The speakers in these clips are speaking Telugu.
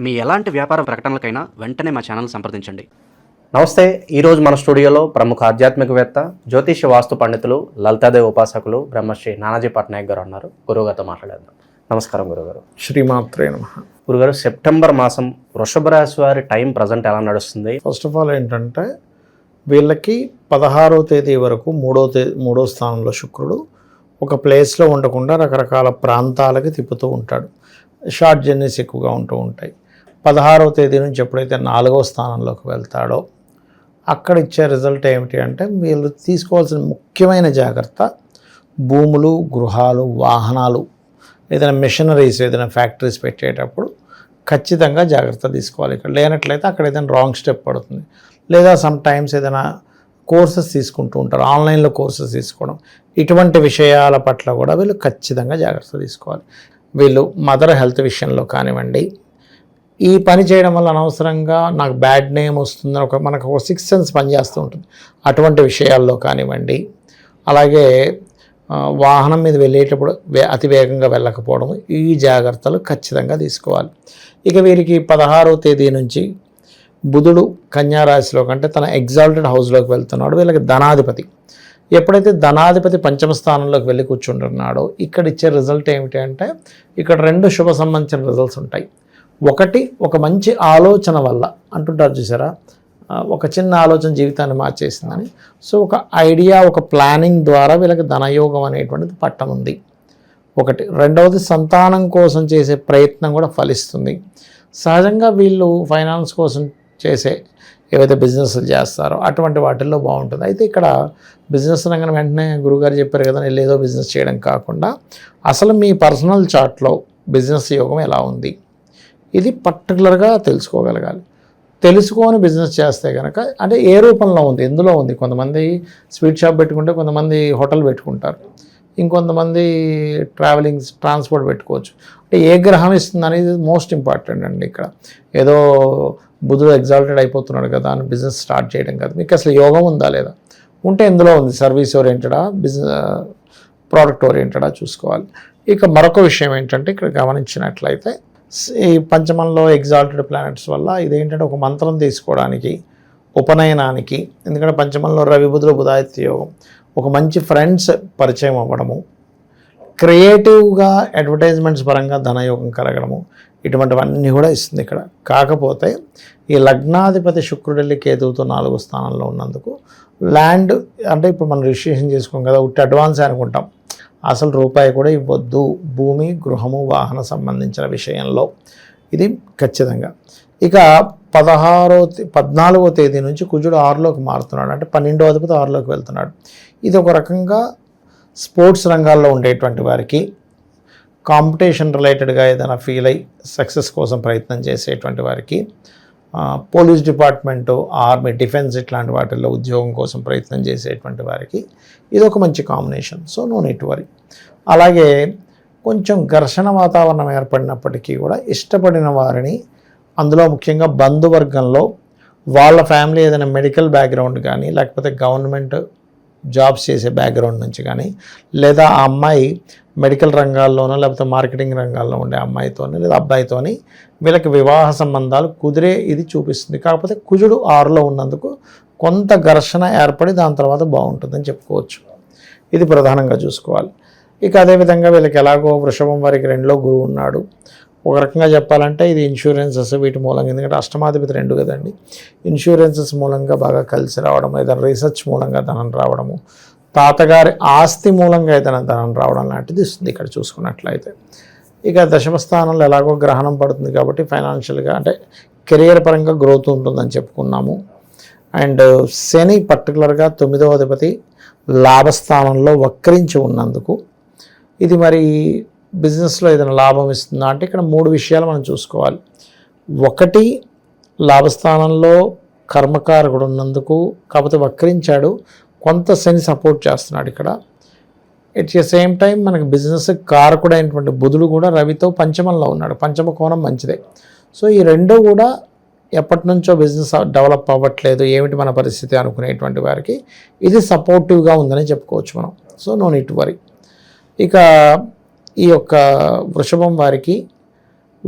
మీ ఎలాంటి వ్యాపార ప్రకటనలకైనా వెంటనే మా ఛానల్ సంప్రదించండి. నమస్తే. ఈరోజు మన స్టూడియోలో ప్రముఖ ఆధ్యాత్మికవేత్త, జ్యోతిష్య వాస్తు పండితులు, లలితాదేవి ఉపాసకులు బ్రహ్మశ్రీ నానాజీ పట్నాయక్ గారు ఉన్నారు. గురువుగారితో మాట్లాడేద్దాం. నమస్కారం గురుగారు. శ్రీమాత్రే నమః. గురుగారు, సెప్టెంబర్ మాసం వృషభ రాశి వారి టైం ప్రజెంట్ ఎలా నడుస్తుంది? ఫస్ట్ ఆఫ్ ఆల్ ఏంటంటే వీళ్ళకి 16వ తేదీ వరకు మూడో స్థానంలో శుక్రుడు ఒక ప్లేస్లో ఉండకుండా రకరకాల ప్రాంతాలకి తిప్పుతూ ఉంటాడు. షార్ట్ జర్నీస్ ఎక్కువగా ఉంటూ ఉంటాయి. 16వ తేదీ నుంచి ఎప్పుడైతే 4వ స్థానంలోకి వెళ్తాడో అక్కడ ఇచ్చే రిజల్ట్ ఏమిటి అంటే వీళ్ళు తీసుకోవాల్సిన ముఖ్యమైన జాగ్రత్త భూములు, గృహాలు, వాహనాలు, ఏదైనా మెషినరీస్, ఏదైనా ఫ్యాక్టరీస్ పెట్టేటప్పుడు ఖచ్చితంగా జాగ్రత్త తీసుకోవాలి. ఇక్కడ లేనట్లయితే అక్కడ ఏదైనా రాంగ్ స్టెప్ పడుతుంది. లేదా సమ్ టైమ్స్ ఏదైనా కోర్సెస్ తీసుకుంటూ ఉంటారు, ఆన్లైన్లో కోర్సెస్ తీసుకోవడం, ఇటువంటి విషయాల పట్ల కూడా వీళ్ళు ఖచ్చితంగా జాగ్రత్త తీసుకోవాలి. వీళ్ళు మదర్ హెల్త్ విషయంలో కానివ్వండి, ఈ పని చేయడం వల్ల అనవసరంగా నాకు బ్యాడ్ నేమ్ వస్తుందని మనకు ఒక సిక్స్ సెన్స్ పనిచేస్తూ ఉంటుంది. అటువంటి విషయాల్లో కానివ్వండి, అలాగే వాహనం మీద వెళ్ళేటప్పుడు అతి వేగంగా వెళ్ళకపోవడం, ఈ జాగ్రత్తలు ఖచ్చితంగా తీసుకోవాలి. ఇక వీరికి 16వ తేదీ నుంచి బుధుడు కన్యా రాశిలో కంటే తన ఎగ్జాల్టెడ్ హౌస్లోకి వెళ్తున్నాడు. వీళ్ళకి ధనాధిపతి. ఎప్పుడైతే ధనాధిపతి పంచమ స్థానంలోకి వెళ్ళి కూర్చుంటున్నాడో ఇక్కడ ఇచ్చే రిజల్ట్ ఏమిటి అంటే ఇక్కడ రెండు శుభ సంబంధించిన రిజల్ట్స్ ఉంటాయి. ఒకటి, ఒక మంచి ఆలోచన వల్ల అంటుంటారు చూసారా, ఒక చిన్న ఆలోచన జీవితాన్ని మార్చేసిందని. సో ఒక ఐడియా, ఒక ప్లానింగ్ ద్వారా వీళ్ళకి ధనయోగం అనేటువంటిది పట్టనుంది. ఒకటి. రెండవది, సంతానం కోసం చేసే ప్రయత్నం కూడా ఫలిస్తుంది. సహజంగా వీళ్ళు ఫైనాన్స్ కోసం చేసే ఏవైతే బిజినెస్లు చేస్తారో అటువంటి వాటిల్లో బాగుంటుంది. అయితే ఇక్కడ బిజినెస్ రంగం వెంటనే గురుగారు చెప్పారు కదా ఏదో బిజినెస్ చేయడం కాకుండా అసలు మీ పర్సనల్ చార్ట్లో బిజినెస్ యోగం ఎలా ఉంది, ఇది పర్టికులర్గా తెలుసుకోగలగాలి. తెలుసుకొని బిజినెస్ చేస్తే కనుక అంటే ఏ రూపంలో ఉంది, ఎందులో ఉంది. కొంతమంది స్వీట్ షాప్ పెట్టుకుంటే, కొంతమంది హోటల్ పెట్టుకుంటారు, ఇంకొంతమంది ట్రాన్స్పోర్ట్ పెట్టుకోవచ్చు. అంటే ఏ గ్రహం ఇస్తుంది అనేది మోస్ట్ ఇంపార్టెంట్ అండి. ఇక్కడ ఏదో బుధుడు ఎగ్జాల్టెడ్ అయిపోతున్నాడు కదా అని బిజినెస్ స్టార్ట్ చేయడం కాదు. మీకు అసలు యోగం ఉందా లేదా, ఉంటే ఎందులో ఉంది, సర్వీస్ ఓరియంటెడా, బిజినెస్ ప్రోడక్ట్ ఓరియంటెడా చూసుకోవాలి. ఇక మరొక విషయం ఏంటంటే ఇక్కడ గమనించినట్లయితే ఈ పంచమంలో ఎగ్జాల్టెడ్ ప్లానెట్స్ వల్ల ఇదేంటంటే ఒక మంత్రం తీసుకోవడానికి, ఉపనయనానికి, ఎందుకంటే పంచమంలో రవి బుధుడు బుధాదిత్య యోగం, ఒక మంచి ఫ్రెండ్స్ పరిచయం అవ్వడము, క్రియేటివ్గా అడ్వర్టైజ్మెంట్స్ పరంగా ధనయోగం కలగడము, ఇటువంటివన్నీ కూడా ఇస్తుంది ఇక్కడ. కాకపోతే ఈ లగ్నాధిపతి శుక్రుడెల్లి కేతువుతో 4వ స్థానంలో ఉన్నందుకు ల్యాండ్ అంటే ఇప్పుడు మనం రిజిస్ట్రేషన్ చేసుకోం కదా, ఉట్టి అడ్వాన్స్ అనుకుంటాం, అసలు రూపాయి కూడా ఇవ్వద్దు. భూమి, గృహము, వాహన సంబంధించిన విషయంలో ఇది ఖచ్చితంగా. ఇక 14వ తేదీ నుంచి కుజుడు 6లోకి మారుతున్నాడు. అంటే 12వ అధిపతి 6లోకి వెళ్తున్నాడు. ఇది ఒక రకంగా స్పోర్ట్స్ రంగాల్లో ఉండేటువంటి వారికి, కాంపిటీషన్ రిలేటెడ్గా ఏదైనా ఫీల్ అయ్యి సక్సెస్ కోసం ప్రయత్నం చేసేటువంటి వారికి, పోలీస్ డిపార్ట్మెంటు, ఆర్మీ, డిఫెన్స్ ఇట్లాంటి వాటిల్లో ఉద్యోగం కోసం ప్రయత్నం చేసేటువంటి వారికి ఇది ఒక మంచి combination. So no need worry. అలాగే కొంచెం ఘర్షణ వాతావరణం ఏర్పడినప్పటికీ కూడా ఇష్టపడిన వారిని, అందులో ముఖ్యంగా బంధువర్గంలో వాళ్ళ ఫ్యామిలీ ఏదైనా మెడికల్ బ్యాక్గ్రౌండ్ కానీ, లేకపోతే గవర్నమెంట్ జాబ్స్ చేసే బ్యాక్గ్రౌండ్ నుంచి కానీ, లేదా ఆ అమ్మాయి మెడికల్ రంగాల్లోనో లేకపోతే మార్కెటింగ్ రంగాల్లో ఉండే అమ్మాయితోని లేదా అబ్బాయితోని వీళ్ళకి వివాహ సంబంధాలు కుదిరే ఇది చూపిస్తుంది. కాకపోతే కుజుడు 6లో ఉన్నందుకు కొంత ఘర్షణ ఏర్పడి దాని తర్వాత బాగుంటుందని చెప్పుకోవచ్చు. ఇది ప్రధానంగా చూసుకోవాలి. ఇక అదేవిధంగా వీళ్ళకి ఎలాగో వృషభం వారికి 2లో గురువు ఉన్నాడు. ఒక రకంగా చెప్పాలంటే ఇది ఇన్సూరెన్సెస్ వీటి మూలంగా, ఎందుకంటే అష్టమాధిపతి 2 కదండి, ఇన్సూరెన్సెస్ మూలంగా బాగా కలిసి రావడం, ఏదైనా రీసెర్చ్ మూలంగా ధనం రావడము, తాతగారి ఆస్తి మూలంగా ఏదైనా ధనం రావడం లాంటిది ఇస్తుంది ఇక్కడ చూసుకున్నట్లయితే. ఇక దశమ స్థానంలో ఎలాగో గ్రహణం పడుతుంది కాబట్టి ఫైనాన్షియల్గా అంటే కెరియర్ పరంగా గ్రోత్ ఉంటుందని చెప్పుకున్నాము. అండ్ శని పర్టికులర్గా 9వ అధిపతి లాభస్థానంలో వక్రించి ఉన్నందుకు ఇది మరి బిజినెస్లో ఏదైనా లాభం ఇస్తుందా అంటే ఇక్కడ 3 విషయాలు మనం చూసుకోవాలి. ఒకటి, లాభస్థానంలో కర్మకారకుడు ఉన్నందుకు, కాకపోతే వక్రించాడు, కొంత శని సపోర్ట్ చేస్తున్నాడు ఇక్కడ. ఎట్ ద సేమ్ టైం మనకి బిజినెస్ కారకుడైనటువంటి బుధుడు కూడా రవితో పంచమంలో ఉన్నాడు. పంచమ కోణం మంచిదే. సో ఈ రెండు కూడా ఎప్పటి నుంచో బిజినెస్ డెవలప్ అవ్వట్లేదు, ఏమిటి మన పరిస్థితి అనుకునేటువంటి వారికి ఇది సపోర్టివ్గా ఉందని చెప్పుకోవచ్చు మనం. So no need worry. ఇక ఈ యొక్క వృషభం వారికి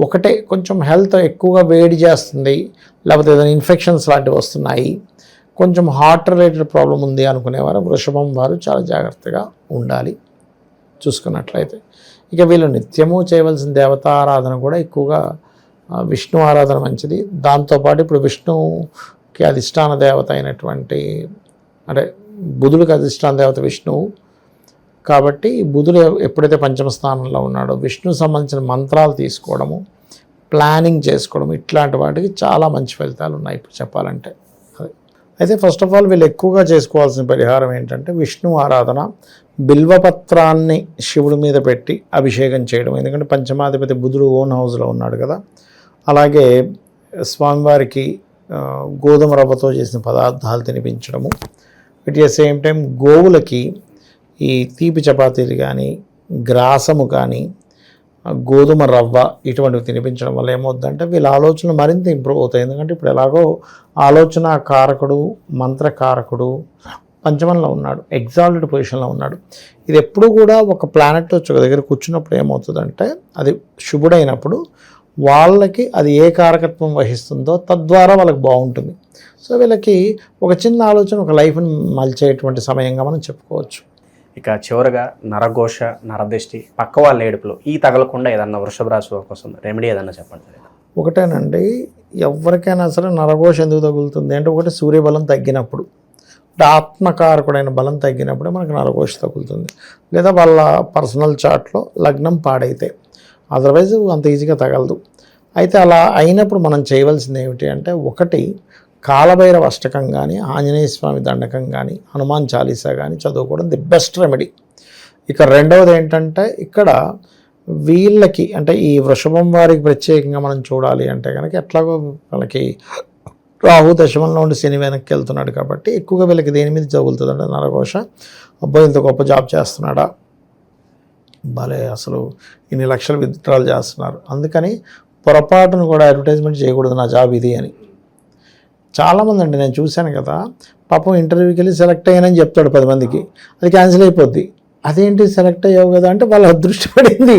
ఒకటే కొంచెం హెల్త్ ఎక్కువగా వేడి చేస్తుంది, లేకపోతే ఏదైనా ఇన్ఫెక్షన్స్ లాంటివి వస్తున్నాయి, కొంచెం హార్ట్ రిలేటెడ్ ప్రాబ్లం ఉంది అనుకునేవారు వృషభం వారు చాలా జాగ్రత్తగా ఉండాలి చూసుకున్నట్లయితే. ఇక వీళ్ళు నిత్యము చేయవలసిన దేవతారాధన కూడా ఎక్కువగా విష్ణు ఆరాధన మంచిది. దాంతోపాటు ఇప్పుడు విష్ణుకి అధిష్టాన దేవత అయినటువంటి అంటే బుధుడికి అధిష్టాన దేవత విష్ణువు కాబట్టి బుధుడు ఎప్పుడైతే పంచమ స్థానంలో ఉన్నాడో విష్ణువు సంబంధించిన మంత్రాలు తీసుకోవడము, ప్లానింగ్ చేసుకోవడం, ఇట్లాంటి వాటికి చాలా మంచి ఫలితాలు ఉన్నాయి ఇప్పుడు చెప్పాలంటే. అయితే ఫస్ట్ ఆఫ్ ఆల్ వీళ్ళు ఎక్కువగా చేసుకోవాల్సిన పరిహారం ఏంటంటే విష్ణు ఆరాధన, బిల్వపత్రాన్ని శివుడి మీద పెట్టి అభిషేకం చేయడం. ఎందుకంటే పంచమాధిపతి బుధుడు ఓన్ హౌస్లో ఉన్నాడు కదా. అలాగే స్వామివారికి గోధుమ రవ్వతో చేసిన పదార్థాలు తినిపించడము. ఎట్ ద సేమ్ టైం గోవులకి ఈ తీపి చపాతీలు కానీ, గ్రాసము కానీ, గోధుమ రవ్వ ఇటువంటివి తినిపించడం వల్ల ఏమవుతుందంటే వీళ్ళ ఆలోచనలు మరింత ఇంప్రూవ్ అవుతాయి. ఎందుకంటే ఇప్పుడు ఎలాగో ఆలోచన కారకుడు, మంత్రకారకుడు పంచమంలో ఉన్నాడు, ఎగ్జాల్టెడ్ పొజిషన్లో ఉన్నాడు. ఇది ఎప్పుడు కూడా ఒక ప్లానెట్ వచ్చి ఒక దగ్గర కూర్చున్నప్పుడు ఏమవుతుందంటే అది శుభుడైనప్పుడు వాళ్ళకి అది ఏ కారకత్వం వహిస్తుందో తద్వారా వాళ్ళకి బాగుంటుంది. సో వీళ్ళకి ఒక చిన్న ఆలోచన ఒక లైఫ్ని మలిచేటువంటి సమయంగా మనం చెప్పుకోవచ్చు. ఇక చివరగా నరఘోష, నరదృష్టి, పక్క వాళ్ళ ఏడుపులు ఈ తగలకుండా ఏదన్నా వృషభ రాశి కోసం రెమెడీ ఏదన్నా చెప్పండి. ఒకటేనండి, ఎవరికైనా సరే నరఘోష ఎందుకు తగులుతుంది అంటే ఒకటి సూర్యబలం తగ్గినప్పుడు, అంటే ఆత్మకారకుడైన బలం తగ్గినప్పుడే మనకు నరఘోష తగులుతుంది. లేదా వాళ్ళ పర్సనల్ చార్ట్లో లగ్నం పాడైతే, అదర్వైజ్ అంత ఈజీగా తగలదు. అయితే అలా అయినప్పుడు మనం చేయవలసింది ఏమిటి అంటే ఒకటి కాలభైరవ అష్టకం కానీ, ఆంజనేయ స్వామి దండకం కానీ, హనుమాన్ చాలీసా కానీ చదువుకోవడం ది బెస్ట్ రెమెడీ. ఇక రెండవది ఏంటంటే ఇక్కడ వీళ్ళకి అంటే ఈ వృషభం వారికి ప్రత్యేకంగా మనం చూడాలి అంటే కనుక ఎట్లాగో వాళ్ళకి రాహు దశమంలో ఉండి శని వెనక్కి వెళ్తున్నాడు కాబట్టి ఎక్కువగా వీళ్ళకి దేని మీద తగులుతుంది అంటే నరఘోష. అబ్బాయి ఇంత గొప్ప జాబ్ చేస్తున్నాడా, భలే అసలు ఇన్ని లక్షలు విత్డ్రాలు చేస్తున్నారు, అందుకని పొరపాటును కూడా అడ్వర్టైజ్మెంట్ చేయకూడదు నా జాబ్ ఇది అని. చాలామంది అండి నేను చూశాను కదా, పాపం ఇంటర్వ్యూకి వెళ్ళి సెలెక్ట్ అయ్యానని చెప్తాడు 10 మందికి, అది క్యాన్సిల్ అయిపోద్ది. అదేంటి సెలెక్ట్ అయ్యావు కదా అంటే వాళ్ళ అదృష్టి పడింది.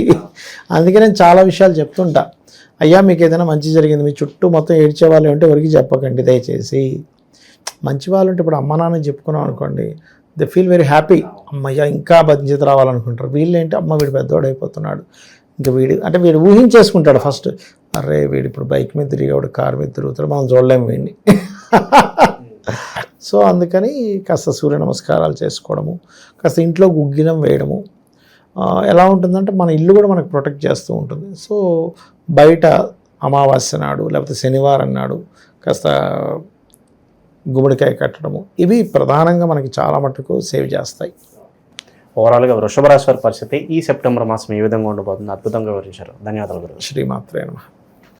అందుకే నేను చాలా విషయాలు చెప్తుంటా, అయ్యా మీకు ఏదైనా మంచి జరిగింది, మీ చుట్టూ మొత్తం ఏడ్చే వాళ్ళు ఉంటే ఎవరికి చెప్పకండి దయచేసి. మంచి వాళ్ళు ఉంటే ఇప్పుడు అమ్మ నాన్న చెప్పుకున్నాం అనుకోండి, దే ఫీల్ వెరీ హ్యాపీ, అమ్మయ్య ఇంకా బాధ్యత రావాలనుకుంటారు. వీళ్ళు ఏంటి, అమ్మ వీడు పెద్దవాడు అయిపోతున్నాడు, ఇంకా వీడు ఊహించేసుకుంటాడు ఫస్ట్, అరే వీడు ఇప్పుడు బైక్ మీద తిరిగేవాడు, కారు మీద తిరుగుతాడు, మనం చూడలేము వీడిని. సో అందుకని కాస్త సూర్య నమస్కారాలు చేసుకోవడము, కాస్త ఇంట్లో గుగ్గిలం వేయడము ఎలా ఉంటుందంటే మన ఇల్లు కూడా మనకు ప్రొటెక్ట్ చేస్తూ ఉంటుంది. సో బయట అమావాస్య నాడు లేకపోతే శనివారం నాడు కాస్త గుమ్మడికాయ కట్టడము, ఇవి ప్రధానంగా మనకి చాలా మటుకు సేవ్ చేస్తాయి. ఓవరాల్గా వృషభ రాశి వారి పరిస్థితి ఈ సెప్టెంబర్ మాసం ఏ విధంగా ఉండబోతుంది అద్భుతంగా వివరించారు. ధన్యవాదాలు గురు. శ్రీమాత్రే నమః.